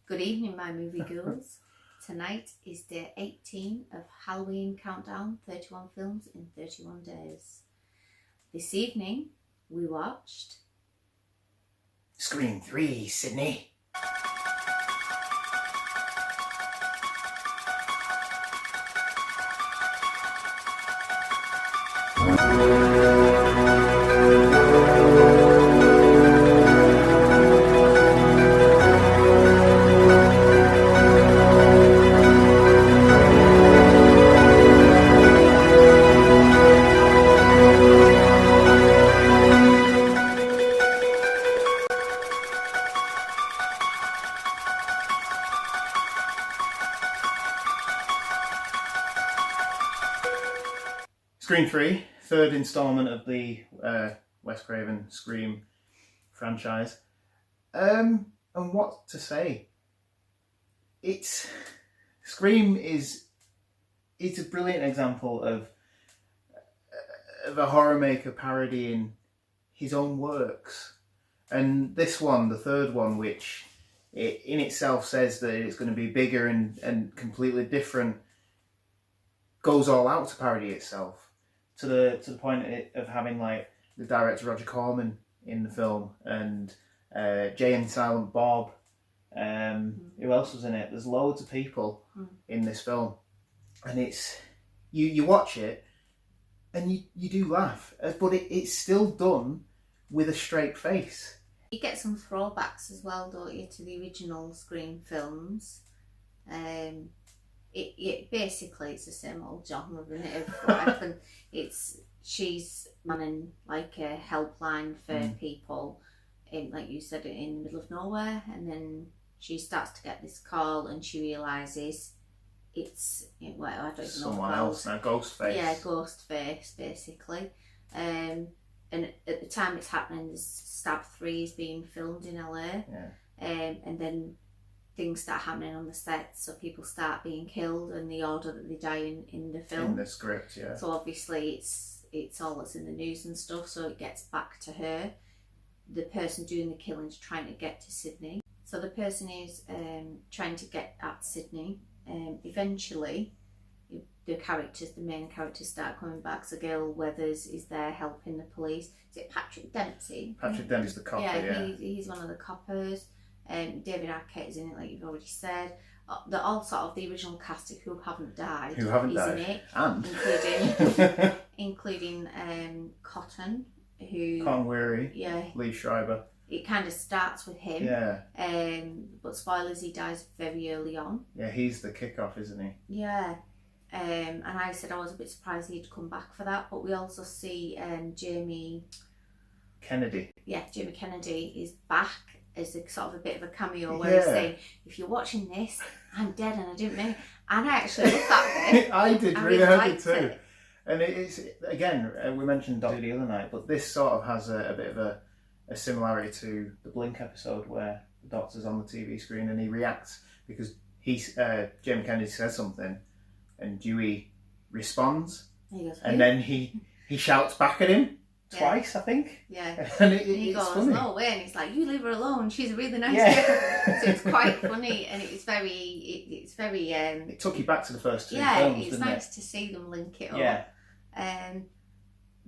Good evening, my movie ghouls. Tonight is day 18 of Halloween Countdown, 31 films in 31 days. This evening, we watched... Scream 3, Sydney. Scream 3, third installment of the Wes Craven Scream franchise. And what to say? Scream is a brilliant example of a horror maker parodying his own works. And this one, the third one, which in itself says that it's going to be bigger and completely different, goes all out to parody itself. To the point of having like the director Roger Corman in the film and Jay and Silent Bob. Who else was in it? There's loads of people in this film, and it's you watch it and you do laugh, but it's still done with a straight face. You get some throwbacks as well, don't you, to the original Scream films. It basically it's the same old genre, isn't it? Of what happened. She's manning like a helpline for people in, like you said, in the middle of nowhere, and then she starts to get this call and she realises it's I don't know, someone else now, Ghostface. Yeah, Ghostface basically. And at the time it's happening, there's Stab 3 is being filmed in LA. Yeah. And then things start happening on the set, so people start being killed and the order that they die in the film. In the script, yeah. So obviously it's all that's in the news and stuff, so it gets back to her. The person doing the killing's trying to get to Sydney. So the person is trying to get at Sydney. Eventually, the main characters start coming back. So Gail Weathers is there helping the police. Is it Patrick Dempsey? Patrick Dempsey's the copper, yeah. He's one of the coppers. David Arquette is in it, like you've already said. All sort of the original cast who haven't died. In it, and including Cotton, Cotton Weary, Lee Schreiber. It kind of starts with him. Yeah. But spoilers, he dies very early on. Yeah, he's the kickoff, isn't he? Yeah. And I said I was a bit surprised he'd come back for that, but we also see Jamie Kennedy. Yeah, Jamie Kennedy is back as a sort of a bit of a cameo where he's saying, if you're watching this, I'm dead and I didn't make it. And I actually loved that bit. I did, really liked too. It. And it's, again, we mentioned Doctor the other night, but this sort of has a bit of a similarity to the Blink episode where the Doctor's on the TV screen and he reacts because Jamie Kennedy says something and Dewey responds and then he shouts back at him. Twice, I think. Yeah. And he it's goes, funny. no way. And he's like, you leave her alone. She's a really nice girl. So it's quite funny and it's very... it took you back to the first two films, didn't it? It's nice to see them link it up. Yeah.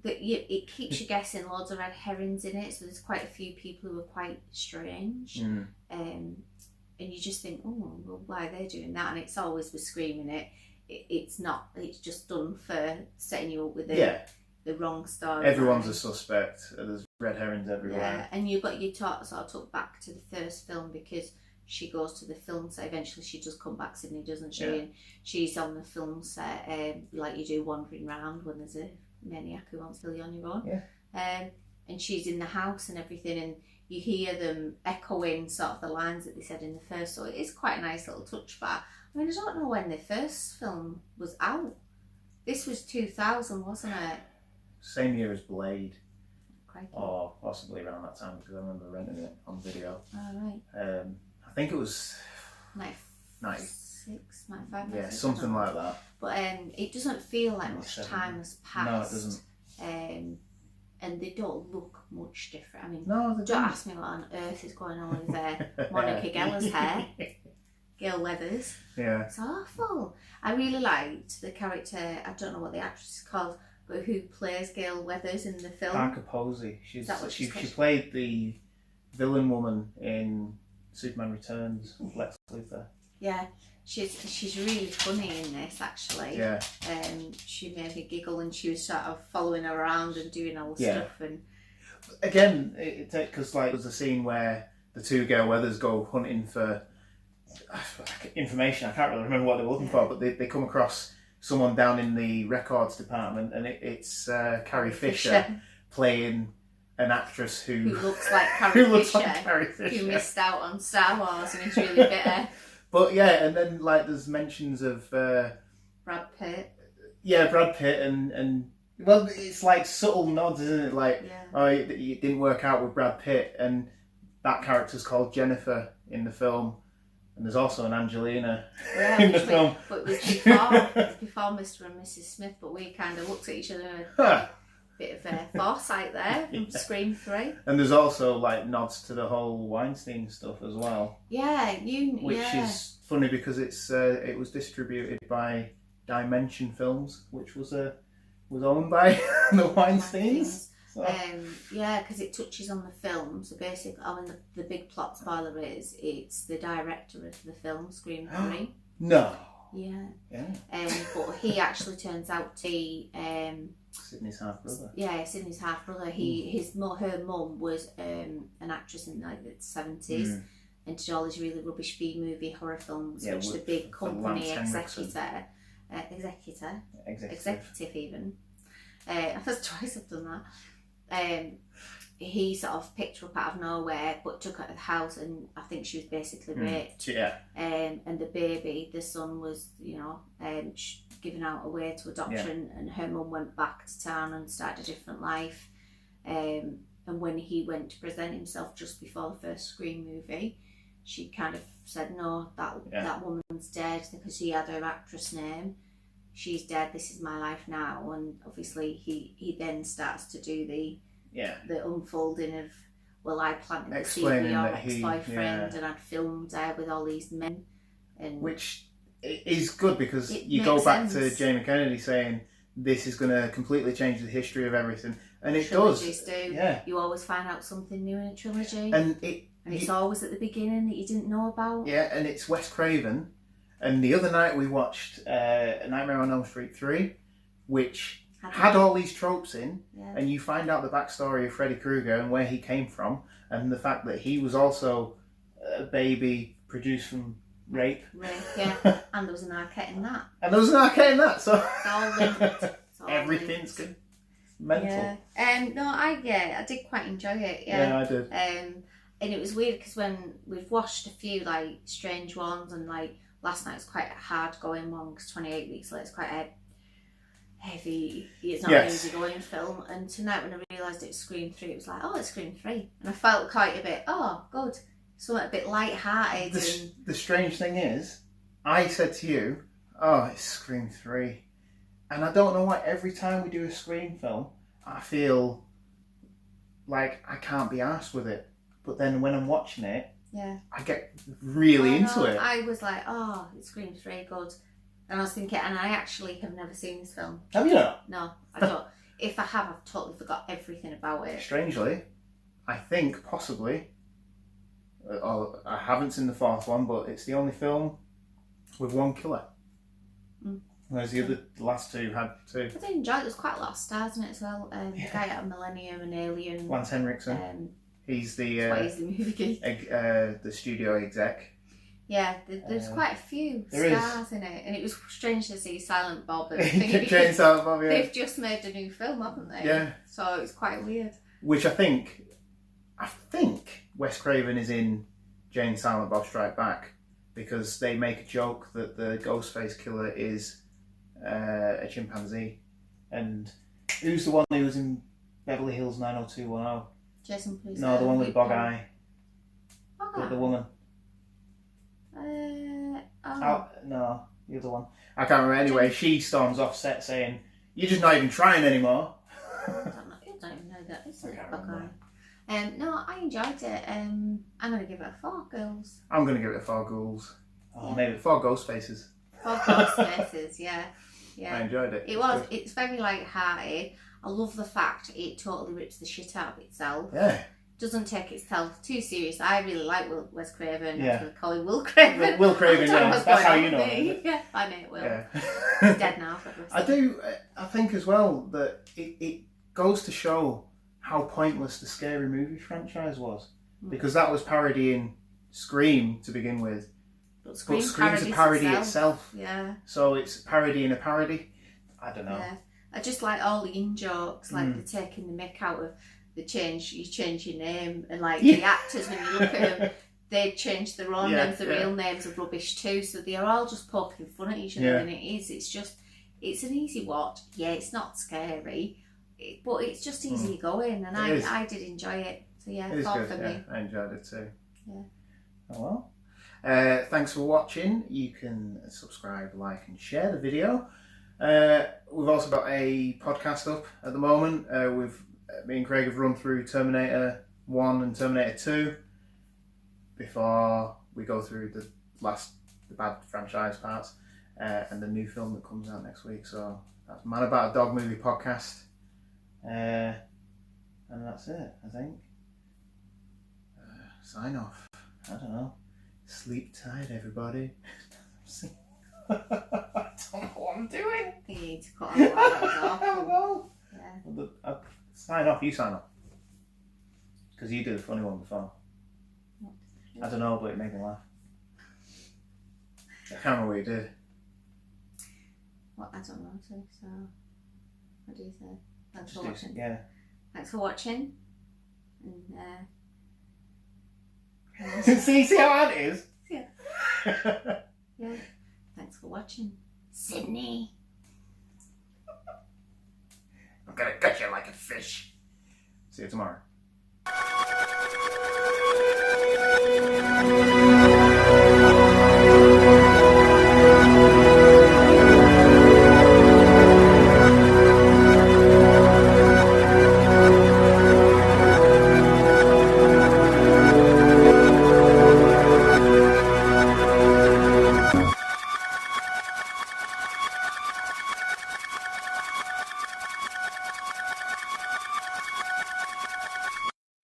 But it keeps you guessing, loads of red herrings in it. So there's quite a few people who are quite strange. And you just think, oh, well, why are they doing that? And it's always with Screaming it. It's not. It's just done for setting you up with the wrong story. Everyone's a suspect. There's red herrings everywhere. Yeah, and you sort of took back to the first film because she goes to the film set. Eventually, she does come back, Sydney, doesn't she? Yeah. And she's on the film set, like you do, wandering around when there's a maniac who wants to kill you on your own. Yeah. And she's in the house and everything, and you hear them echoing sort of the lines that they said in the first. So it is quite a nice little touch. But I mean, I don't know when the first film was out. This was 2000, wasn't it? Same year as Blade. Crikey. Or possibly around that time because I remember renting it on video. Oh, right. I think it was 96, 95. Yeah, something like that. But it doesn't feel like much time has passed. No, it doesn't. And they don't look much different. I mean, no, don't ask me what on earth is going on with Monica Geller's hair. Gail Weathers. Yeah. It's awful. I really liked the character, I don't know what the actress is called, but who plays Gail Weathers in the film. Parker Posey. She she's played the villain woman in Superman Returns with Lex Luthor. Yeah, she's really funny in this, actually. Yeah. She made me giggle, and she was sort of following her around and doing all the stuff. And again, because like there's a scene where the two Gail Weathers go hunting for information. I can't really remember what they were looking for, but they come across someone down in the records department, and it's Carrie Fisher playing an actress who looks like Carrie Fisher, who missed out on Star Wars and is really bitter. But yeah, and then like there's mentions of Brad Pitt. Yeah, Brad Pitt and well, it's like subtle nods, isn't it? Like, oh, it didn't work out with Brad Pitt, and that character's called Jennifer in the film. And there's also an Angelina in the film. But it was before Mr. and Mrs. Smith, but we kind of looked at each other and a bit of foresight there from Scream 3. And there's also like nods to the whole Weinstein stuff as well. Yeah, which is funny because it was distributed by Dimension Films, which was owned by the Weinsteins. So. Yeah, because it touches on the film. So basically, the big plot spoiler is it's the director of the film Scream 3. No. Yeah. But he actually turns out to be Sydney's half brother. Yeah, Sydney's half brother. Her mum was an actress in like the 70s, and did all these really rubbish B-movie horror films, which the big company executive even. That's twice I've done that. He sort of picked her up out of nowhere, but took her to the house, and I think she was basically raped. Yeah. And the baby, the son, was given out away to adoption, and her mum went back to town and started a different life. And when he went to present himself just before the first Scream movie, she kind of said, "No, that woman's dead," because she had her actress name. She's dead. This is my life now. And obviously, he then starts to do the unfolding of, well, I planted the seed with your ex-boyfriend, and I'd filmed her with all these men, and which is good because you go back to Jamie Kennedy saying this is going to completely change the history of everything, and it does. Yeah, you always find out something new in a trilogy, and it's always at the beginning that you didn't know about. Yeah, and it's Wes Craven. And the other night we watched Nightmare on Elm Street 3, which had all these tropes in, and you find out the backstory of Freddy Krueger and where he came from, and the fact that he was also a baby produced from rape. Yeah. And there was an arcade in that. So it's all linked. Everything's good. Mental. Yeah. No, I did quite enjoy it. Yeah, I did. And it was weird because when we've watched a few like strange ones, and like last night was quite a hard going one because 28 weeks later it's quite a heavy, it's not an easy going film. And tonight when I realised it was Scream 3, it was like, oh, it's Scream 3. And I felt quite a bit, oh, good. Something a bit light-hearted. The strange thing is, I said to you, oh, it's Scream 3. And I don't know why every time we do a Scream film, I feel like I can't be arsed with it. But then when I'm watching it, I get really into it. I was like, oh, it's Scream 3, good. And I was thinking, and I actually have never seen this film. Have you not? No, I don't. If I have, I've totally forgot everything about it. Strangely, I think possibly, I haven't seen the fourth one, but it's the only film with one killer. Whereas the last two had two. I did enjoy it. There's quite a lot of stars in it as well. The guy out of Millennium and Alien. Lance Henriksen. He's the movie geek. The studio exec. Yeah, there's quite a few stars in it, and it was strange to see Silent Bob. Silent Bob, they've just made a new film, haven't they? Yeah. So it's quite weird. Which I think Wes Craven is in Jane Silent Bob Strike Back, because they make a joke that the Ghostface killer is a chimpanzee. And who's the one who was in Beverly Hills 90210? Jason Police. No, the one with the bog eye. The woman. No, the other one. I can't remember. Anyway, she storms off set saying, "You're just not even trying anymore." I don't even know that. It's a bog eye. No, I enjoyed it. I'm going to give it a 4 girls. I'm going to give it a 4 ghouls. Oh, maybe 4 ghost faces. 4 ghost faces, yeah. I enjoyed it. It's very light-hearted. I love the fact it totally rips the shit out of itself. Yeah. Doesn't take itself too serious. I really like Wes Craven. Yeah. I'm going to call him Will Craven. Will Craven, yeah. That's how you know him. Yeah, I mate Will. Yeah. He's dead now. I think as well that it goes to show how pointless the Scary Movie franchise was. Because that was parodying Scream to begin with. But Scream's a parody itself. Yeah. So it's parodying a parody. I don't know. Yeah. I just like all the in-jokes, like they're taking the mick out of you change your name, and like the actors, when you look at them, they change their own names, the real names are rubbish too, so they are all just poking fun at each other, and it's an easy watch. Yeah, it's not scary, but it's just easy going, and I did enjoy it. So yeah, it is thought good, for me. I enjoyed it too. Yeah. Oh well. Thanks for watching. You can subscribe, like and share the video. We've also got a podcast up at the moment. Me and Craig have run through Terminator 1 and Terminator 2 before we go through the bad franchise parts and the new film that comes out next week. So that's Man About a Dog Movie podcast. And that's it, I think. Sign off. I don't know. Sleep tight, everybody. I don't know what I'm doing. You need to cut all that off. I don't know. Yeah. Sign off, you sign off. Because you did a funny one before. I don't know, but it made me laugh. I can't remember what you did. What? I don't know. So, what do you say? Thanks for watching. Yeah. Thanks for watching. And see how hard it is? Yeah. Yeah. Thanks for watching. Sydney. I'm gonna cut you like a fish. See you tomorrow.